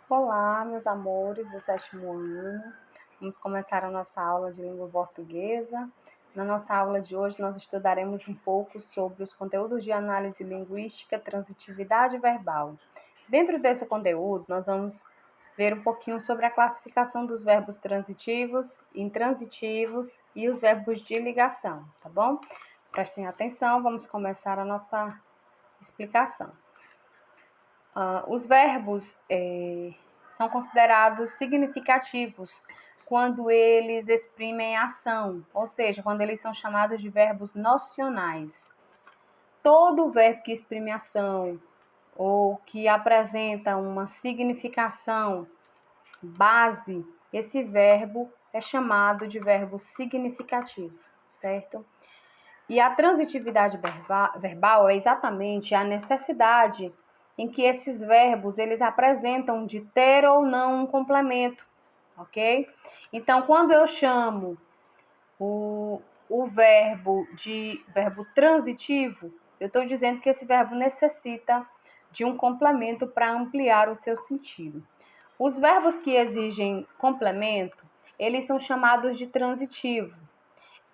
Olá, meus amores do 7º ano. Vamos começar a nossa aula de língua portuguesa. Na nossa aula de hoje, nós estudaremos um pouco sobre os conteúdos de análise linguística, transitividade verbal. Dentro desse conteúdo, nós vamos ver um pouquinho sobre a classificação dos verbos transitivos, intransitivos e os verbos de ligação, tá bom? Prestem atenção, vamos começar a nossa explicação. Os verbos são considerados significativos quando eles exprimem ação, ou seja, quando eles são chamados de verbos nocionais. Todo verbo que exprime ação ou que apresenta uma significação base, esse verbo é chamado de verbo significativo, certo? E a transitividade verbal é exatamente a necessidade em que esses verbos eles apresentam de ter ou não um complemento, ok? Então, quando eu chamo o verbo de verbo transitivo, eu estou dizendo que esse verbo necessita de um complemento para ampliar o seu sentido. Os verbos que exigem complemento, eles são chamados de transitivo.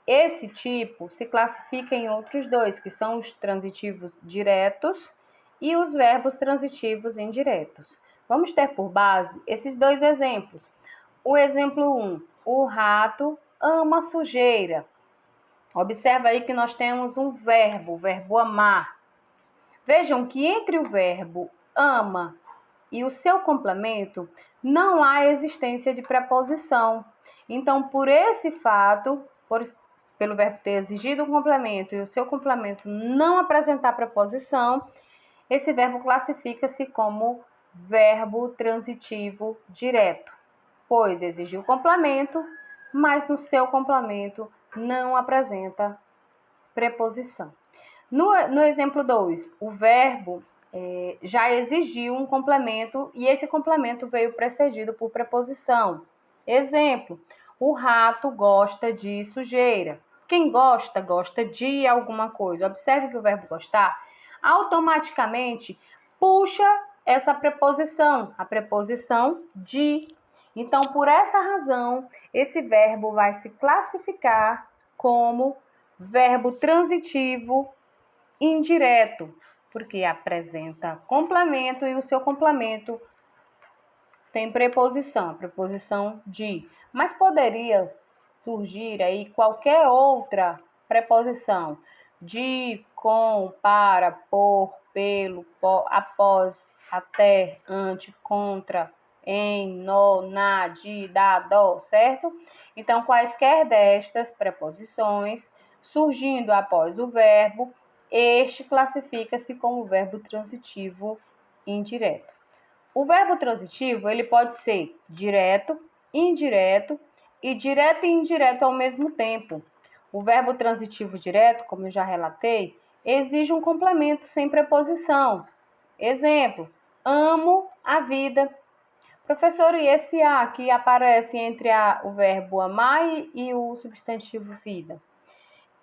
Esse tipo se classifica em outros dois, que são os transitivos diretos e os verbos transitivos indiretos. Vamos ter por base esses dois exemplos. O exemplo 1, o rato ama sujeira. Observa aí que nós temos um verbo, o verbo amar. Vejam que entre o verbo ama e o seu complemento não há existência de preposição. Então, por esse fato, pelo verbo ter exigido um complemento e o seu complemento não apresentar preposição, esse verbo classifica-se como verbo transitivo direto, pois exigiu complemento, mas no seu complemento não apresenta preposição. No exemplo 2, o verbo já exigiu um complemento e esse complemento veio precedido por preposição. Exemplo, o rato gosta de sujeira. Quem gosta, gosta de alguma coisa. Observe que o verbo gostar automaticamente puxa essa preposição, a preposição de. Então, por essa razão, esse verbo vai se classificar como verbo transitivo indireto, porque apresenta complemento e o seu complemento tem preposição, a preposição de. Mas poderia surgir aí qualquer outra preposição, de, com, para, por, pelo, após, até, ante, contra, em, no, na, de, da, do, certo? Então, quaisquer destas preposições surgindo após o verbo, este classifica-se como verbo transitivo indireto. O verbo transitivo, ele pode ser direto, indireto e direto e indireto ao mesmo tempo. O verbo transitivo direto, como eu já relatei, exige um complemento sem preposição. Exemplo, amo a vida. Professor, e esse a que aparece entre o verbo amar e o substantivo vida?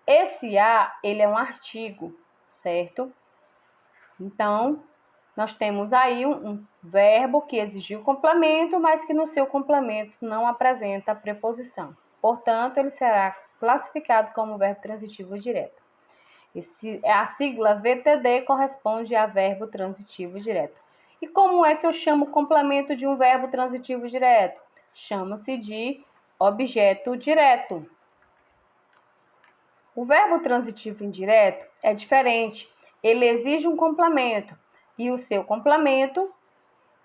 Esse a, ele é um artigo, certo? Então, nós temos aí um verbo que exigiu complemento, mas que no seu complemento não apresenta a preposição. Portanto, ele será classificado como verbo transitivo direto. A sigla VTD corresponde a verbo transitivo direto. E como é que eu chamo o complemento de um verbo transitivo direto? Chama-se de objeto direto. O verbo transitivo indireto é diferente. Ele exige um complemento e o seu complemento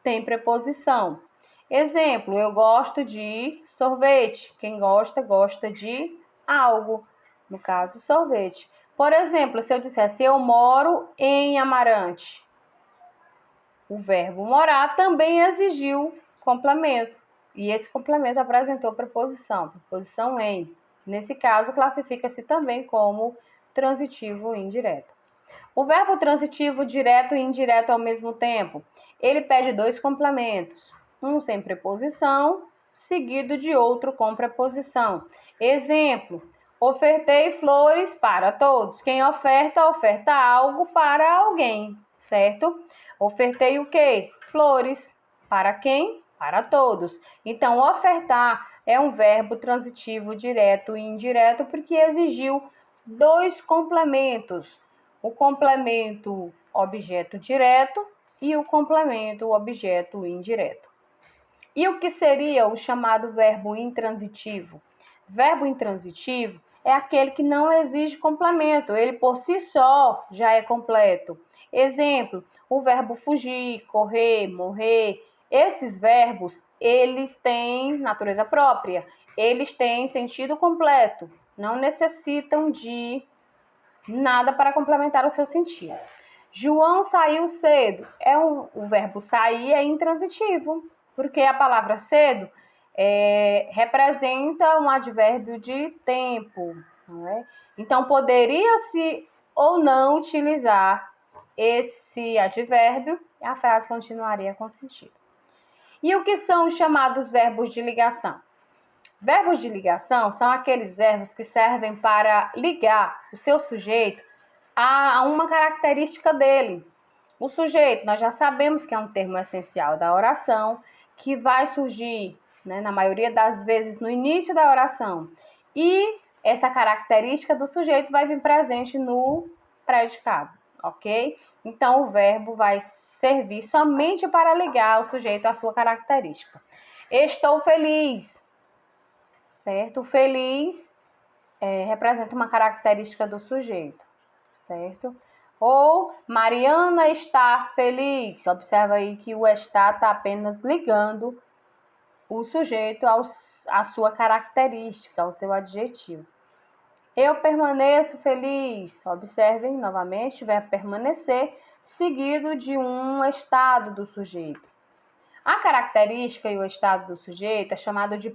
tem preposição. Exemplo, eu gosto de sorvete. Quem gosta, gosta de algo. No caso, sorvete. Por exemplo, se eu dissesse eu moro em Amarante, o verbo morar também exigiu complemento. E esse complemento apresentou preposição em. Nesse caso, classifica-se também como transitivo indireto. O verbo transitivo direto e indireto ao mesmo tempo, ele pede dois complementos, um sem preposição, seguido de outro com preposição. Exemplo, ofertei flores para todos. Quem oferta, oferta algo para alguém, certo? Ofertei o quê? Flores Para quem? Para todos. Então, ofertar é um verbo transitivo direto e indireto porque exigiu dois complementos. O complemento objeto direto e o complemento objeto indireto. E o que seria o chamado verbo intransitivo? Verbo intransitivo é aquele que não exige complemento, ele por si só já é completo. Exemplo, o verbo fugir, correr, morrer. Esses verbos, eles têm natureza própria, eles têm sentido completo, não necessitam de nada para complementar o seu sentido. João saiu cedo. O verbo sair é intransitivo, porque a palavra cedo representa um advérbio de tempo, não é? Então, poderia-se ou não utilizar esse advérbio e a frase continuaria com sentido. E o que são os chamados verbos de ligação? Verbos de ligação são aqueles verbos que servem para ligar o seu sujeito a uma característica dele. O sujeito, nós já sabemos que é um termo essencial da oração, que vai surgir, na maioria das vezes, no início da oração. E essa característica do sujeito vai vir presente no predicado, ok? Então, o verbo vai servir somente para ligar o sujeito à sua característica. Estou feliz, certo? Feliz representa uma característica do sujeito, certo? Ou Mariana está feliz. Observa aí que o está apenas ligando o sujeito à sua característica, ao seu adjetivo. Eu permaneço feliz. Observem novamente o verbo permanecer seguido de um estado do sujeito. A característica e o estado do sujeito é chamado de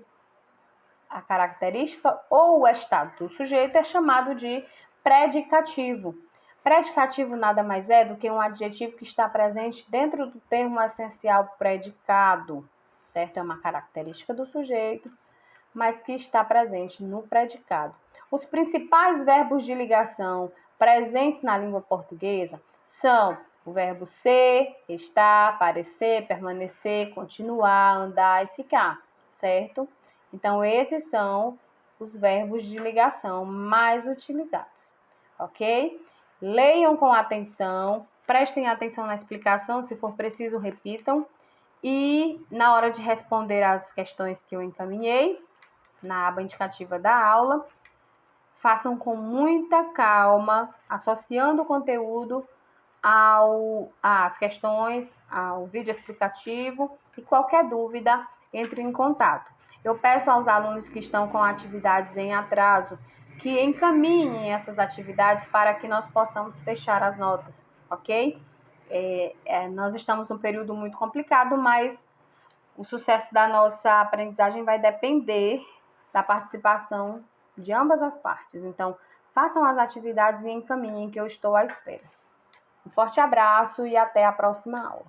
a característica ou o estado do sujeito é chamado de predicativo. Predicativo nada mais é do que um adjetivo que está presente dentro do termo essencial predicado, certo? É uma característica do sujeito, mas que está presente no predicado. Os principais verbos de ligação presentes na língua portuguesa são o verbo ser, estar, parecer, permanecer, continuar, andar e ficar, certo? Então, esses são os verbos de ligação mais utilizados, ok? Leiam com atenção, prestem atenção na explicação, se for preciso, repitam. E na hora de responder as questões que eu encaminhei, na aba indicativa da aula, façam com muita calma, associando o conteúdo às questões, ao vídeo explicativo, e qualquer dúvida, entre em contato. Eu peço aos alunos que estão com atividades em atraso que encaminhem essas atividades para que nós possamos fechar as notas, ok? Nós estamos num período muito complicado, mas o sucesso da nossa aprendizagem vai depender da participação de ambas as partes. Então, façam as atividades e encaminhem, que eu estou à espera. Um forte abraço e até a próxima aula.